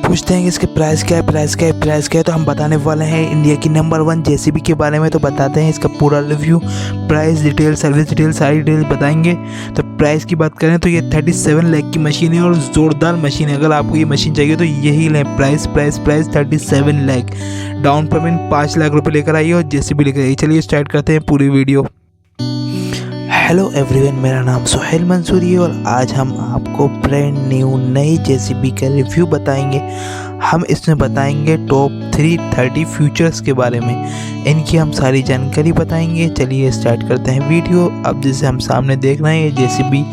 पूछते हैं कि इसके प्राइस क्या है, तो हम बताने वाले हैं इंडिया की नंबर 1 जेसीबी के बारे में। तो बताते हैं इसका पूरा review, price detail, service detail, सारी डिटेल बताएंगे। तो प्राइस की बात करें तो ये 37 लाख की मशीन है और ज़ोरदार मशीन है। अगर आपको ये मशीन चाहिए तो यही लें। Price 37 lakh, down payment 5 lakh रुपये लेकर आइए और जेसीबी लेकर आइए। चलिए स्टार्ट करते हैं पूरी वीडियो। हेलो एवरीवन, मेरा नाम सुहेल मंसूरी है और आज हम आपको ब्रांड न्यू नई जेसीबी का रिव्यू बताएंगे। हम इसमें बताएंगे टॉप 330 फीचर्स के बारे में, इनकी हम सारी जानकारी बताएंगे। चलिए स्टार्ट करते हैं वीडियो। अब जैसे हम सामने देख रहे हैं, ये जेसीबी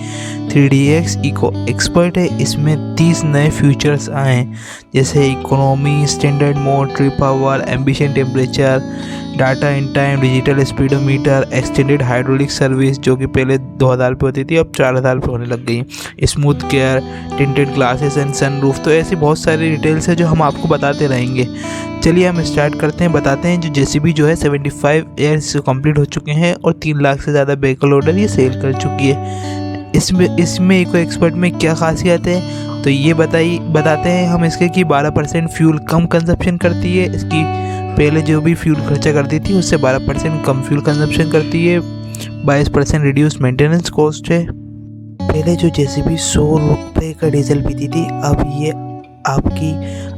3DX इको एक्सपर्ट है। इसमें 30 नए फीचर्स आए हैं, जैसे economy, standard mode, trip power, ambition temperature, data in time, digital speedometer, extended hydraulic service जो कि पहले 2000 पे होती थी, अब 4000 पे होने लग गई, smooth care, tinted glasses and sunroof. तो ऐसी बहुत सारी डिटेल्स है जो हम आपको बताते रहेंगे। चलिए हम स्टार्ट करते हैं, बताते हैं। जो जेसीबी जो है 75 ईयर्स कंप्लीट हो चुके हैं और 3 लाख से ज़्यादा व्हीकल ऑर्डर ये सेल कर चुकी है। इसमें इको एक्सपर्ट में क्या खासियत है तो ये बताते हैं हम इसके कि 12% फ्यूल कम कंजप्शन करती है। इसकी पहले जो भी फ्यूल खर्चा करती थी उससे 12% कम फ्यूल कंजप्शन करती है। 22% रिड्यूस मेंटेनेंस कॉस्ट है। पहले जो जेसीबी 100 रुपये का डीजल पीती थी, अब ये आपकी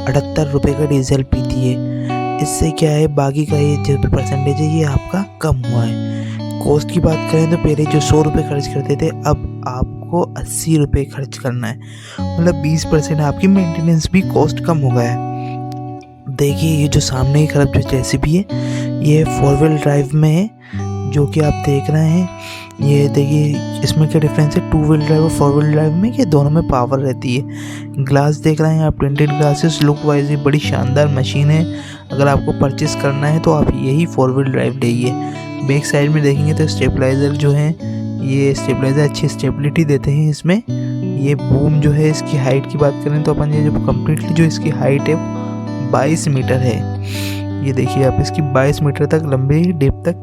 78 रुपये का डीजल पीती है। इससे क्या है, बाकी का ये जो परसेंटेज है ये आपका कम हुआ है। कॉस्ट की बात करें तो पहले जो 100 रुपये खर्च करते थे, अब आपको 80 रुपये खर्च करना है। मतलब 20% आपकी मेंटेनेंस भी कॉस्ट कम हो गया है। देखिए ये जो सामने की तरफ जो जेसीबी है ये 4 व्हील ड्राइव में है, जो कि आप देख रहे हैं। ये देखिए इसमें क्या डिफरेंस है 2 व्हील ड्राइव और 4 व्हील ड्राइव में, कि दोनों में पावर रहती है। ग्लास देख रहे हैं आप, प्रिंटेड ग्लासेस, लुक वाइज ये बड़ी शानदार मशीन है। अगर आपको परचेस करना है तो आप यही 4 व्हील ड्राइव लेइए। बैक साइड में देखेंगे तो स्टेबलाइज़र जो है, ये स्टेबलाइज़र अच्छी स्टेबिलिटी देते हैं इसमें। ये बूम जो है, इसकी हाइट की बात करें तो अपन ये जो कम्प्लीटली जो इसकी हाइट है 22 मीटर है। ये देखिए आप, इसकी 22 मीटर तक लंबी डिप तक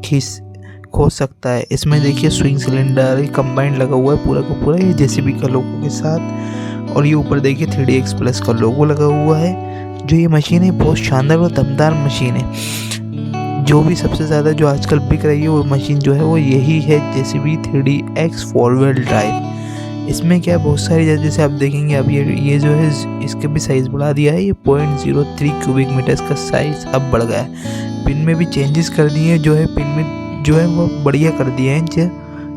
खोज सकता है। इसमें देखिए स्विंग सिलेंडर कंबाइंड लगा हुआ है पूरा का पूरा, ये जेसीबी का लोगो के साथ। और ये ऊपर देखिए 3DX प्लस का लोगो लगा हुआ है। जो ये मशीन है बहुत शानदार और दमदार मशीन है। जो भी सबसे ज़्यादा जो आजकल बिक रही है वो मशीन जो है वो यही है, जेसीबी 3DX 4 व्हील ड्राइव। इसमें क्या है, बहुत सारी जैसे आप देखेंगे, अब ये जो है इसके भी साइज़ बढ़ा दिया है। ये 0.03 क्यूबिक मीटर्स का साइज़ अब बढ़ गया है। पिन में भी चेंजेस कर दिए हैं, जो है पिन में जो है वो बढ़िया कर दिए हैं, जो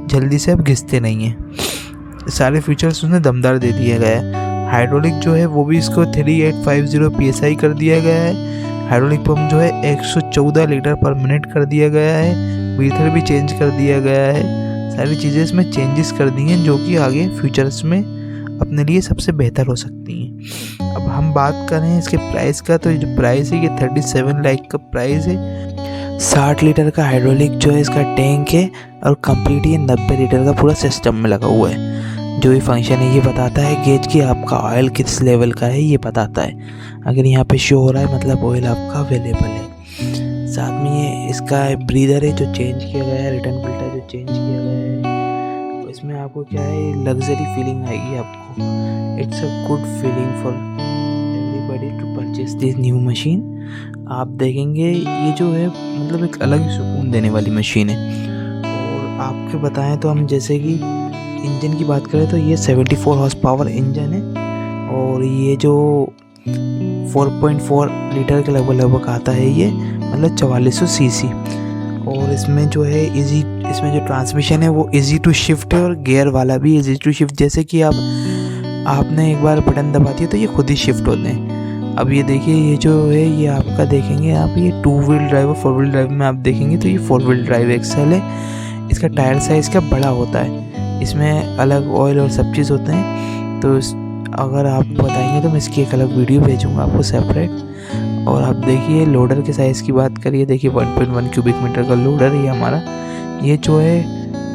जल्दी से अब घिसते नहीं हैं। सारे फीचर्स उसने दमदार दे दिया गया है। हाइड्रोलिक जो है वो भी इसको 3850 PSI कर दिया गया है। हाइड्रोलिक पंप जो है 114 लीटर पर मिनट कर दिया गया है। ब्रीथर भी चेंज कर दिया गया है। सारी चीज़ें इसमें चेंजेस कर दी हैं, जो कि आगे फ्यूचर्स में अपने लिए सबसे बेहतर हो सकती हैं। अब हम बात करें इसके प्राइस का, तो जो प्राइस है ये 37 लाख का प्राइस है। 60 लीटर का हाइड्रोलिक जो है इसका टैंक है और कंप्लीट ये 90 लीटर का पूरा सिस्टम में लगा हुआ है। जो ये फंक्शन है ये बताता है गेज कि आपका ऑयल किस लेवल का है, ये बताता है। अगर यहाँ पे शो हो रहा है मतलब ऑयल आपका अवेलेबल है। साथ में ये इसका ब्रीदर है जो चेंज किया गया है, रिटर्न फिल्टर जो चेंज किया गया है। तो इसमें आपको क्या है, लग्जरी फीलिंग आएगी आपको। It's a good feeling for everybody to purchase this new machine. आप देखेंगे ये जो है मतलब एक अलग ही सुकून देने वाली मशीन है। और आपके बताएं तो हम जैसे कि इंजन की बात करें तो ये 74 हॉर्स पावर इंजन है और ये जो 4.4 लीटर के लगभग आता है, ये मतलब 4400 सीसी। और इसमें जो है इसमें जो ट्रांसमिशन है वो इजी टू शिफ्ट है और गियर वाला भी इजी टू शिफ्ट। जैसे कि आपने एक बार बटन दबा दिया तो ये खुद ही शिफ्ट होते हैं। अब ये देखिए ये जो है ये आपका देखेंगे आप, ये 2 व्हील ड्राइव और 4 व्हील ड्राइव में आप देखेंगे तो ये 4 व्हील ड्राइव एक्सेल है। इसका टायर साइज़ का बड़ा होता है, इसमें अलग ऑयल और सब चीज़ होते हैं। तो अगर आप बताएंगे तो मैं इसकी एक अलग वीडियो भेजूँगा आपको सेपरेट। और आप देखिए लोडर के साइज़ की बात करिए, देखिए 1.1 क्यूबिक मीटर का लोडर है हमारा। ये जो है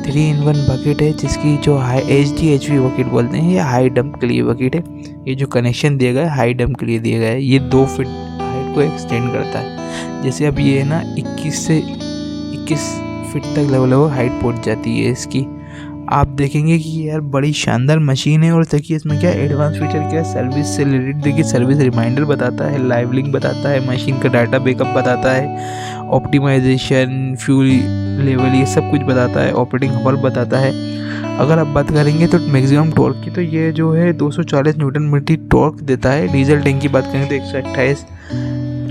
3-in-1 बकेट है, जिसकी जो हाई HDHV बकेट बोलते हैं, ये हाई डंप के लिए बकेट है। ये जो कनेक्शन दिया गया है हाई डंप के लिए दिया गया है। ये 2 फीट हाइट को एक्सटेंड करता है। जैसे अब ये है ना 21 से 21 फीट तक लगभग हाइट पहुँच जाती है इसकी। आप देखेंगे कि यार बड़ी शानदार मशीन है। और देखिए इसमें क्या एडवांस फीचर क्या है, सर्विस से रिलेटेड देखिए सर्विस रिमाइंडर बताता है, लाइव लिंक बताता है, मशीन का डाटा बैकअप बताता है, ऑप्टिमाइजेशन, फ्यूल लेवल, ये सब कुछ बताता है, ऑपरेटिंग हॉल बताता है। अगर आप बात करेंगे तो मैक्सिमम टॉर्क की, तो ये जो है 240 न्यूटन मीटर टॉर्क देता है। डीजल टैंक की बात करेंगे तो 128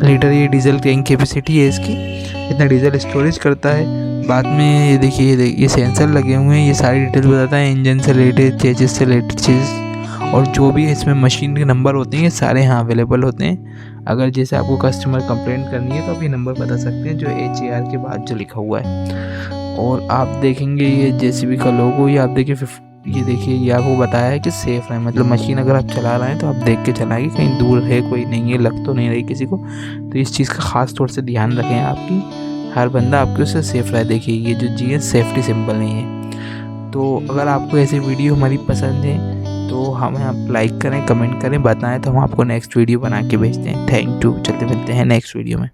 लीटर ये डीजल टैंक कैपेसिटी है इसकी, इतना डीजल स्टोरेज करता है। बाद में ये देखिए ये सेंसर लगे हुए हैं, ये सारी डिटेल्स बताता है, इंजन से रिलेटेड, चेजिस से रिलेटेड चीज़, और जो भी इसमें मशीन के नंबर होते हैं ये सारे यहाँ अवेलेबल होते हैं। अगर जैसे आपको कस्टमर कंप्लेंट करनी है तो आप ये नंबर बता सकते हैं जो HAR के बाद जो लिखा हुआ है। और आप देखेंगे ये JCB का लोगो, ये आप देखिए ये देखिए ये आपको बताया है कि सेफ़ है, मतलब मशीन अगर आप चला रहे हैं तो आप देख के चलाएंगे, कहीं दूर है कोई नहीं है, लग तो नहीं रही किसी को। तो इस चीज़ का ख़ास तौर से ध्यान रखें आपकी, हर बंदा आपके उससे सेफ़ रहे। देखिए ये जो G है सेफ्टी सिंबल नहीं है। तो अगर आपको ऐसी वीडियो हमारी पसंद है तो हमें आप लाइक करें, कमेंट करें, बताएं, तो हम आपको नेक्स्ट वीडियो बना के भेजते हैं। थैंक यू, चलते मिलते हैं नेक्स्ट वीडियो में।